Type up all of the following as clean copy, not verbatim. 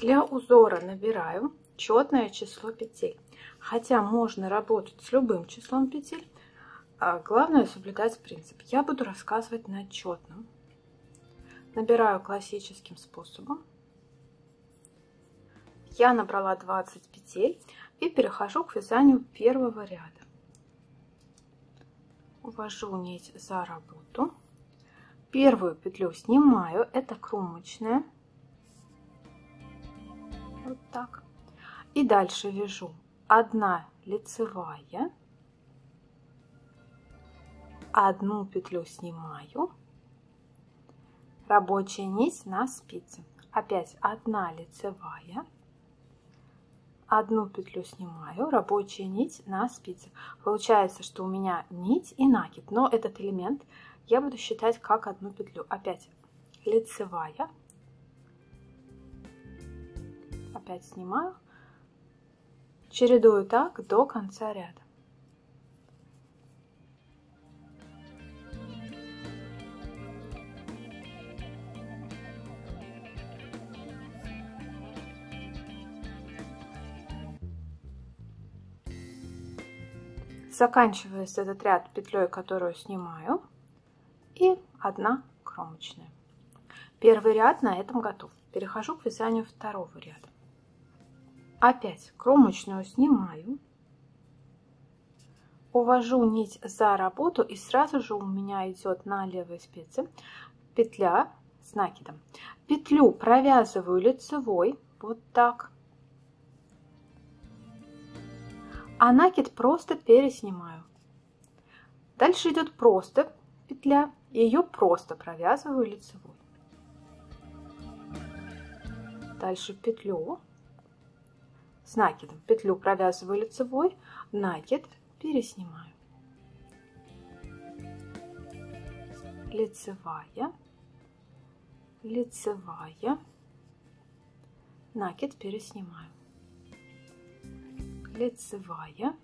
Для узора набираю четное число петель. Хотя можно работать с любым числом петель, а главное соблюдать принцип. Я буду рассказывать на четном. Набираю классическим способом. Я набрала 20 петель и перехожу к вязанию первого ряда. Увожу нить за работу. Первую петлю снимаю, это кромочная. Вот так. И дальше вяжу 1 лицевая, 1 петлю снимаю, рабочая нить на спице. Опять 1 лицевая, 1 петлю снимаю, рабочая нить на спице. Получается, что у меня нить и накид, но этот элемент я буду считать как 1 петлю. Опять лицевая, опять снимаю, чередую так до конца ряда. Заканчивается этот ряд петлей, которую снимаю, и 1 кромочная. Первый ряд на этом готов. Перехожу к вязанию второго ряда. Опять кромочную снимаю, увожу нить за работу, и сразу же у меня идет на левой спице петля с накидом. Петлю провязываю лицевой, вот так, а накид просто переснимаю. Дальше идет просто петля, ее просто провязываю лицевой. Дальше петлю с накидом, петлю провязываю лицевой, накид переснимаю. Лицевая, лицевая, накид переснимаю. Лицевая,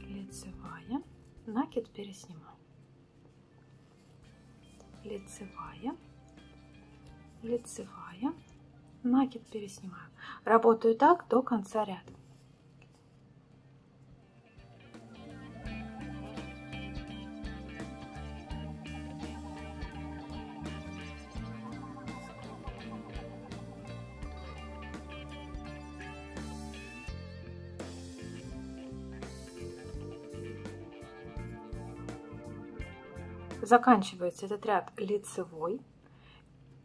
лицевая, накид переснимаю. Лицевая, лицевая, накид переснимаю. Работаю так до конца ряда. Заканчивается этот ряд лицевой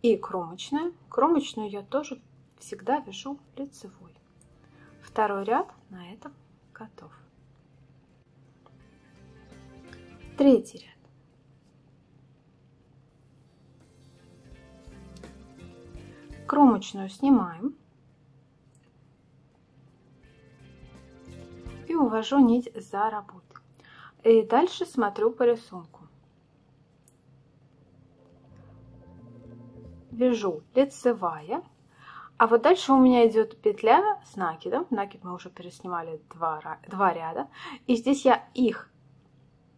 и кромочная. Кромочную я тоже всегда вяжу лицевой. Второй ряд на этом готов. Третий ряд. Кромочную снимаем и увожу нить за работу. И дальше смотрю по рисунку. Вяжу лицевая, а вот дальше у меня идет петля с накидом. Накид мы уже переснимали 2 ряда, и здесь я их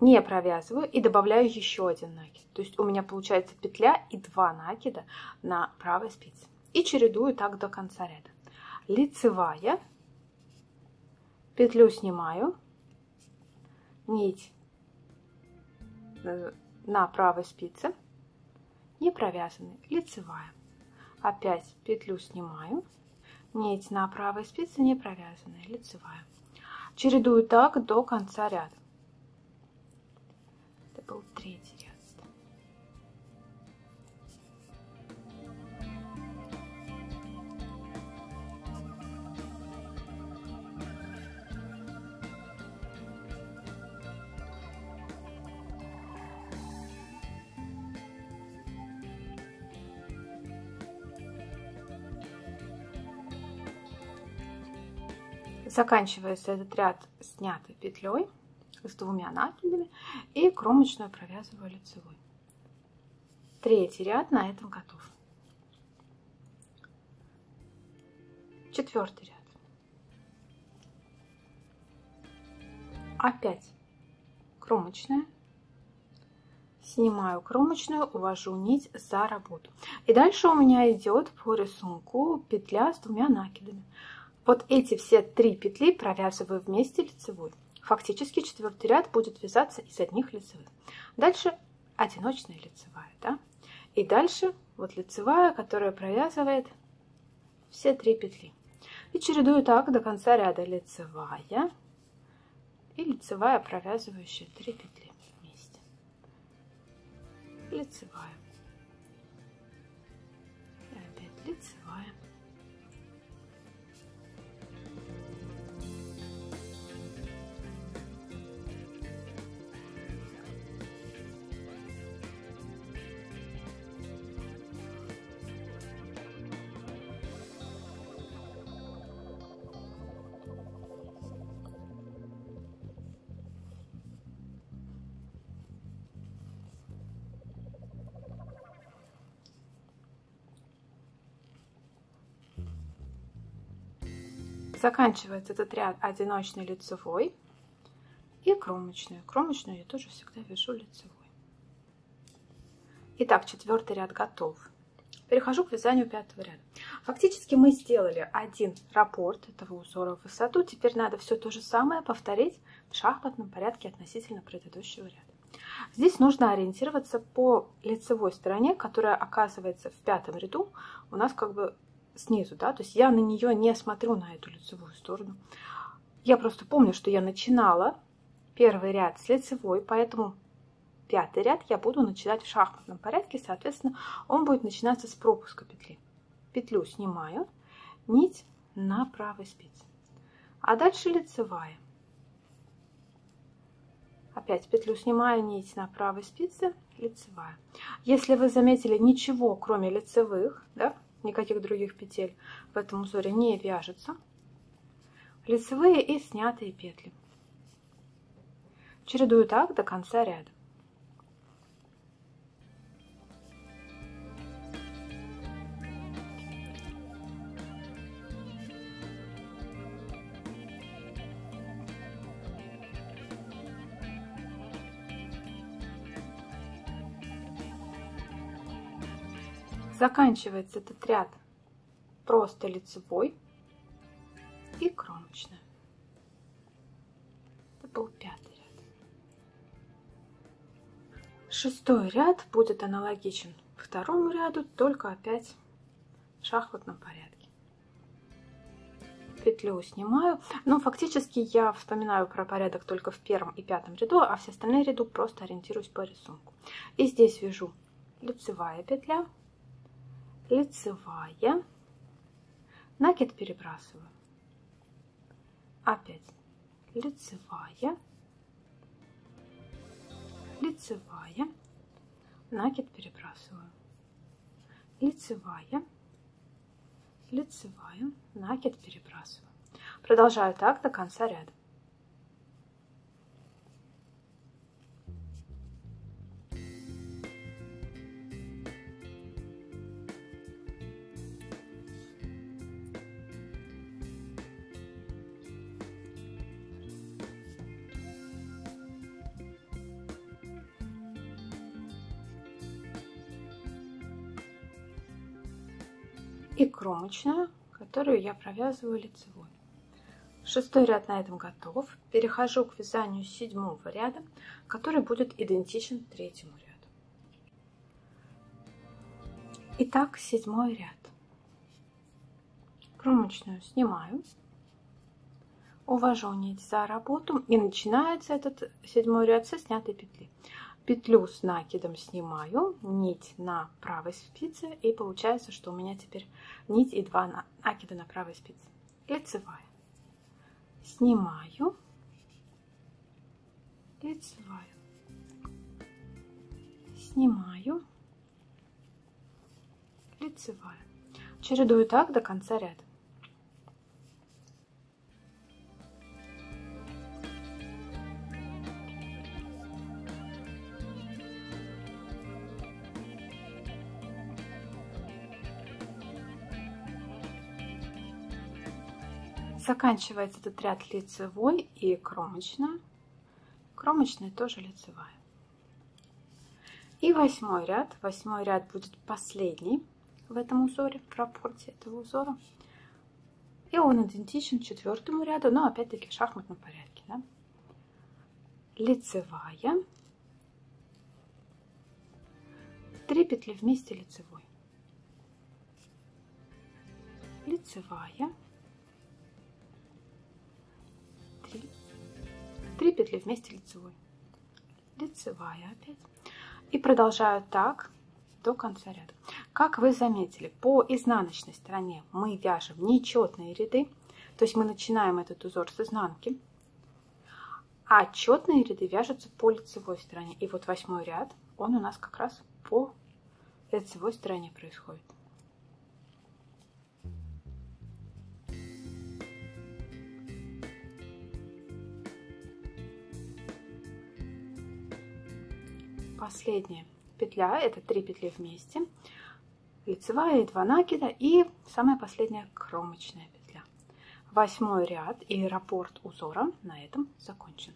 не провязываю и добавляю еще 1 накид. То есть у меня получается петля и 2 накида на правой спице. И чередую так до конца ряда. Лицевая, петлю снимаю, нить на правой спице, не провязанной, лицевая. Опять петлю снимаю, нить на правой спице не провязанная, лицевая. Чередую так до конца ряда. Это был третий ряд. Заканчивается этот ряд снятой петлей с 2 накидами и кромочную провязываю лицевой. Третий ряд на этом готов. Четвертый ряд. Опять кромочная, снимаю кромочную, увожу нить за работу. И дальше у меня идет по рисунку петля с 2 накидами. Вот эти все 3 петли провязываю вместе лицевой. Фактически 4-й ряд будет вязаться из одних лицевых. Дальше одиночная лицевая, да? И дальше вот лицевая, которая провязывает все 3 петли. И чередую так до конца ряда: лицевая и лицевая, провязывающая 3 петли вместе. Лицевая. И опять лицевая. Заканчивается этот ряд одиночной лицевой и кромочную. Кромочную я тоже всегда вяжу лицевой. Итак, 4-й ряд готов. Перехожу к вязанию 5-го ряда. Фактически мы сделали один раппорт этого узора в высоту. Теперь надо все то же самое повторить в шахматном порядке относительно предыдущего ряда. Здесь нужно ориентироваться по лицевой стороне, которая оказывается в 5-м ряду у нас как бы снизу, да, то есть я на нее не смотрю, на эту лицевую сторону. Я просто помню, что я начинала 1-й ряд с лицевой, поэтому 5-й ряд я буду начинать в шахматном порядке, соответственно, он будет начинаться с пропуска петли. Петлю снимаю, нить на правой спице, а дальше лицевая. Опять петлю снимаю, нить на правой спице, лицевая. Если вы заметили, ничего кроме лицевых, да, никаких других петель в этом узоре не вяжется, лицевые и снятые петли. Чередую так до конца ряда. Заканчивается этот ряд просто лицевой и кромочная. Это был 5-й ряд. 6-й ряд будет аналогичен 2-му ряду, только опять в шахматном порядке. Петлю снимаю, но фактически я вспоминаю про порядок только в 1-м и 5-м ряду, а все остальные ряды просто ориентируюсь по рисунку. И здесь вяжу лицевая петля, лицевая, накид перебрасываю, опять лицевая, лицевая, накид перебрасываю, лицевая, лицевая, накид перебрасываю. Продолжаю так до конца ряда. И кромочную, которую я провязываю лицевой. 6-й ряд на этом готов. Перехожу к вязанию 7-го ряда, который будет идентичен 3-му ряду. Итак, 7-й ряд. Кромочную снимаю, увожу нить за работу, и начинается этот 7-й ряд со снятой петли. Петлю с накидом снимаю, нить на правой спице, и получается, что у меня теперь нить и 2 накида на правой спице. Лицевая. Снимаю, лицевая. Снимаю, лицевая. Чередую так до конца ряда. Заканчивается этот ряд лицевой и кромочная. Кромочная тоже лицевая. И 8 ряд. 8 ряд будет последний в этом узоре, в раппорте этого узора. И он идентичен 4 ряду, но опять-таки в шахматном порядке. Да? Лицевая. 3 петли вместе лицевой. Лицевая. 3 петли вместе лицевой. Лицевая опять. И продолжаю так до конца ряда. Как вы заметили, по изнаночной стороне мы вяжем нечетные ряды, то есть мы начинаем этот узор с изнанки, а четные ряды вяжутся по лицевой стороне. И вот 8 ряд, он у нас как раз по лицевой стороне происходит. Последняя петля, это 3 петли вместе, лицевая и 2 накида, и самая последняя кромочная петля. 8 ряд и раппорт узора на этом закончен.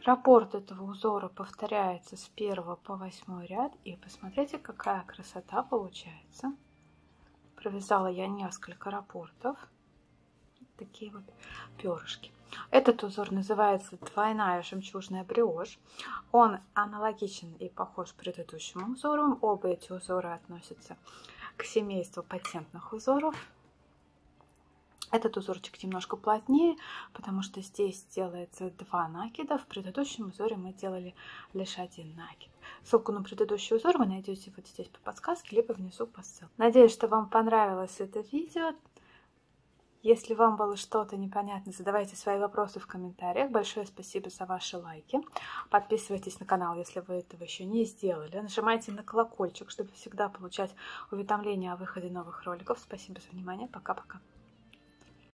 Раппорт этого узора повторяется с 1 по 8 ряд, и посмотрите, какая красота получается. Провязала я несколько раппортов, такие вот перышки. Этот узор называется двойная жемчужная бриошь. Он аналогичен и похож к предыдущим узорам. Оба эти узора относятся к семейству патентных узоров. Этот узорчик немножко плотнее, потому что здесь делается 2 накида. В предыдущем узоре мы делали лишь 1 накид. Ссылку на предыдущий узор вы найдете вот здесь по подсказке, либо внизу по ссылке. Надеюсь, что вам понравилось это видео. Если вам было что-то непонятно, задавайте свои вопросы в комментариях. Большое спасибо за ваши лайки. Подписывайтесь на канал, если вы этого еще не сделали. Нажимайте на колокольчик, чтобы всегда получать уведомления о выходе новых роликов. Спасибо за внимание. Пока-пока.